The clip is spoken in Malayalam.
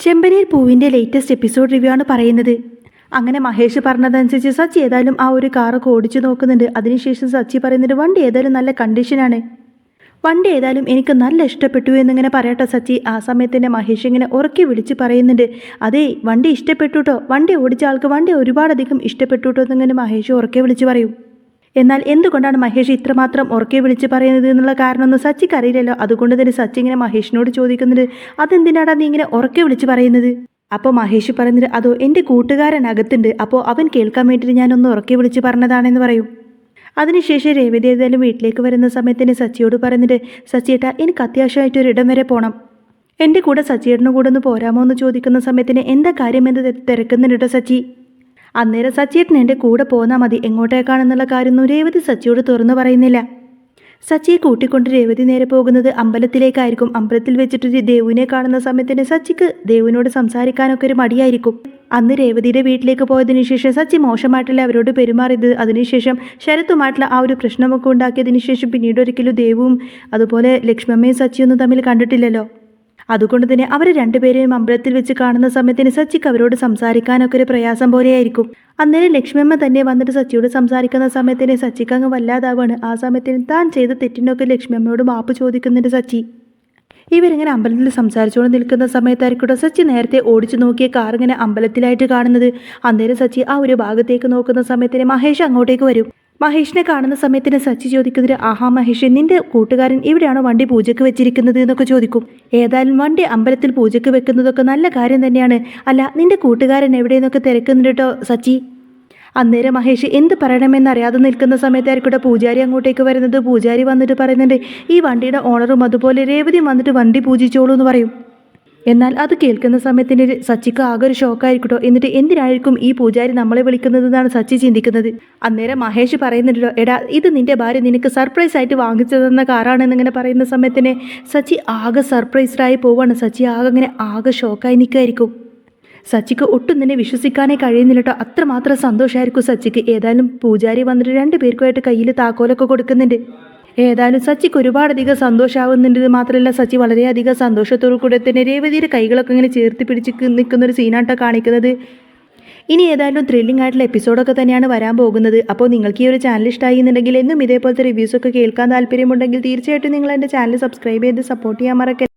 ചെമ്പനീർ പൂവിൻ്റെ ലേറ്റസ്റ്റ് എപ്പിസോഡ് റിവ്യൂ ആണ് പറയുന്നത്. അങ്ങനെ മഹേഷ് പറഞ്ഞതനുസരിച്ച് സച്ചി ഏതായാലും ആ ഒരു കാറൊക്കെ ഓടിച്ചു നോക്കുന്നുണ്ട്. അതിനുശേഷം സച്ചി പറയുന്നുണ്ട്, വണ്ടി ഏതായാലും നല്ല കണ്ടീഷനാണ്, വണ്ടി ഏതായാലും എനിക്ക് നല്ല ഇഷ്ടപ്പെട്ടു എന്നിങ്ങനെ പറയട്ടെ സച്ചി. ആ സമയത്ത് തന്നെ മഹേഷ് ഇങ്ങനെ ഉറക്കി വിളിച്ച് പറയുന്നുണ്ട്, അതേ വണ്ടി ഇഷ്ടപ്പെട്ടു കേട്ടോ, വണ്ടി ഓടിച്ച ആൾക്ക് വണ്ടി ഒരുപാടധികം ഇഷ്ടപ്പെട്ടു കേട്ടോ എന്നിങ്ങനെ മഹേഷ് ഉറക്കെ വിളിച്ച് പറയും. എന്നാൽ എന്തുകൊണ്ടാണ് മഹേഷ് ഇത്രമാത്രം ഉറക്കെ വിളിച്ച് പറയുന്നത് എന്നുള്ള കാരണമൊന്നും സച്ചിക്ക് അറിയില്ലല്ലോ. അതുകൊണ്ട് തന്നെ സച്ചി ഇങ്ങനെ മഹേഷിനോട് ചോദിക്കുന്നുണ്ട്, അതെന്തിനാടാ നീ ഇങ്ങനെ ഉറക്കെ വിളിച്ച് പറയുന്നത്? അപ്പോൾ മഹേഷ് പറയുന്നത്, അതോ എൻ്റെ കൂട്ടുകാരൻ അകത്തുണ്ട്, അപ്പോൾ അവൻ കേൾക്കാൻ വേണ്ടിയിട്ട് ഞാനൊന്ന് ഉറക്കെ വിളിച്ച് പറഞ്ഞതാണെന്ന് പറയും. അതിനുശേഷം രേവതി ഏതായാലും വീട്ടിലേക്ക് വരുന്ന സമയത്തിന് സച്ചിയോട് പറയുന്നുണ്ട്, സച്ചിയേട്ടാ എനിക്ക് അത്യാവശ്യമായിട്ട് ഒരിടം വരെ പോകണം, എൻ്റെ കൂടെ സച്ചിയേട്ടൻ്റെ കൂടെ ഒന്ന് പോരാമോ എന്ന് ചോദിക്കുന്ന സമയത്തിന് എന്താ കാര്യം എന്ന് തിരക്കുന്നുണ്ട് കേട്ടോ സച്ചി. അന്നേരം സച്ചിയേട്ടൻ എൻ്റെ കൂടെ പോന്നാൽ മതി, എങ്ങോട്ടേക്കാണെന്നുള്ള കാര്യമൊന്നും രേവതി സച്ചിയോട് തുറന്നു പറയുന്നില്ല. സച്ചിയെ കൂട്ടിക്കൊണ്ട് രേവതി നേരെ പോകുന്നത് അമ്പലത്തിലേക്കായിരിക്കും. അമ്പലത്തിൽ വെച്ചിട്ട് ദേവുവിനെ കാണുന്ന സമയത്തിന് സച്ചിക്ക് ദേവുവിനോട് സംസാരിക്കാനൊക്കെ ഒരു മടിയായിരിക്കും. അന്ന് രേവതിയുടെ വീട്ടിലേക്ക് പോയതിനു ശേഷം സച്ചി മോശമായിട്ടല്ല അവരോട് പെരുമാറിയത്. അതിനുശേഷം ശരത്തുമായിട്ടുള്ള ആ ഒരു പ്രശ്നമൊക്കെ ഉണ്ടാക്കിയതിനു ശേഷം പിന്നീട് ഒരിക്കലും ദേവും അതുപോലെ ലക്ഷ്മമ്മയും സച്ചിയൊന്നും തമ്മിൽ കണ്ടിട്ടില്ലല്ലോ. അതുകൊണ്ട് തന്നെ അവർ രണ്ടുപേരെയും അമ്പലത്തിൽ വെച്ച് കാണുന്ന സമയത്തിന് സച്ചിക്ക് അവരോട് സംസാരിക്കാനൊക്കെ ഒരു പ്രയാസം പോലെയായിരിക്കും. അന്നേരം ലക്ഷ്മിയമ്മ തന്നെ വന്നിട്ട് സച്ചിയോട് സംസാരിക്കുന്ന സമയത്തിന് സച്ചിക്ക് അങ്ങ് വല്ലാതാവാണ്. ആ സമയത്തിന് താൻ ചെയ്ത തെറ്റിനൊക്കെ ലക്ഷ്മിയമ്മയോട് മാപ്പ് ചോദിക്കുന്നുണ്ട് സച്ചി. ഇവരിങ്ങനെ അമ്പലത്തിൽ സംസാരിച്ചുകൊണ്ട് നിൽക്കുന്ന സമയത്തായിരിക്കട്ടെ സച്ചി നേരത്തെ ഓടിച്ചു നോക്കിയ കാർ ഇങ്ങനെ അമ്പലത്തിലായിട്ട് കാണുന്നത്. അന്നേരം സച്ചി ആ ഒരു ഭാഗത്തേക്ക് നോക്കുന്ന സമയത്തിന് മഹേഷ് അങ്ങോട്ടേക്ക് വരും. മഹേഷിനെ കാണുന്ന സമയത്തിന് സച്ചി ചോദിക്കുന്നത്, ആഹാ മഹേഷ്, നിന്റെ കൂട്ടുകാരൻ ഇവിടെയാണോ വണ്ടി പൂജയ്ക്ക് വെച്ചിരിക്കുന്നത് എന്നൊക്കെ ചോദിക്കും. ഏതായാലും വണ്ടി അമ്പലത്തിൽ പൂജയ്ക്ക് വെക്കുന്നതൊക്കെ നല്ല കാര്യം തന്നെയാണ്, അല്ല നിന്റെ കൂട്ടുകാരൻ എവിടെയെന്നൊക്കെ തിരക്കുന്നുണ്ട് കേട്ടോ സച്ചി. അന്നേരം മഹേഷ് എന്ത് പറയണമെന്നറിയാതെ നിൽക്കുന്ന സമയത്തായിരിക്കട്ടെ പൂജാരി അങ്ങോട്ടേക്ക് വരുന്നത്. പൂജാരി വന്നിട്ട് പറയുന്നുണ്ട്, ഈ വണ്ടിയുടെ ഓണറും അതുപോലെ രേവതിയും വന്നിട്ട് വണ്ടി പൂജിച്ചോളൂ എന്ന് പറയും. എന്നാൽ അത് കേൾക്കുന്ന സമയത്തിന് സച്ചിക്ക് ആകെ ഒരു ഷോക്കായിരിക്കട്ടോ. എന്നിട്ട് എന്തിനായിരിക്കും ഈ പൂജാരി നമ്മളെ വിളിക്കുന്നതെന്നാണ് സച്ചി ചിന്തിക്കുന്നത്. അന്നേരം മഹേഷ് പറയുന്നുണ്ടല്ലോ, എടാ ഇത് നിന്റെ ഭാര്യ നിനക്ക് സർപ്രൈസ് ആയിട്ട് വാങ്ങിച്ചു തന്ന കാറാണെന്നിങ്ങനെ പറയുന്ന സമയത്തിന് സച്ചി ആകെ സർപ്രൈസ്ഡായി പോവാണ്. സച്ചി ആകെ ഷോക്കായി നിൽക്കായിരിക്കും. സച്ചിക്ക് ഒട്ടും തന്നെ വിശ്വസിക്കാനേ കഴിയുന്നില്ല കേട്ടോ, അത്രമാത്രം സന്തോഷമായിരിക്കും സച്ചിക്ക്. ഏതായാലും പൂജാരി വന്നിട്ട് രണ്ടുപേർക്കുമായിട്ട് കയ്യിൽ താക്കോലൊക്കെ കൊടുക്കുന്നുണ്ട്. ഏതായാലും സച്ചിക്ക് ഒരുപാടധികം സന്തോഷമാവുന്നുണ്ട്. മാത്രമല്ല സച്ചി വളരെയധികം സന്തോഷത്തോടു കൂടെ തന്നെ രേവതിയുടെ കൈകളൊക്കെ ഇങ്ങനെ ചേർത്ത് പിടിച്ച് നിൽക്കുന്നൊരു സീനാട്ടോ കാണിക്കുന്നത്. ഇനി ഏതായാലും ത്രില്ലിംഗ് ആയിട്ടുള്ള എപ്പിസോഡൊക്കെ തന്നെയാണ് വരാൻ പോകുന്നത്. അപ്പോൾ നിങ്ങൾക്ക് ഈ ഒരു ചാനൽ ഇഷ്ടമായി എന്നുണ്ടെങ്കിൽ എന്നും ഇതേപോലത്തെ റിവ്യൂസൊക്കെ കേൾക്കാൻ താല്പര്യമുണ്ടെങ്കിൽ തീർച്ചയായിട്ടും നിങ്ങൾ എൻ്റെ ചാനൽ സബ്സ്ക്രൈബ് ചെയ്ത് സപ്പോർട്ട് ചെയ്യാൻ മറക്കരുത്.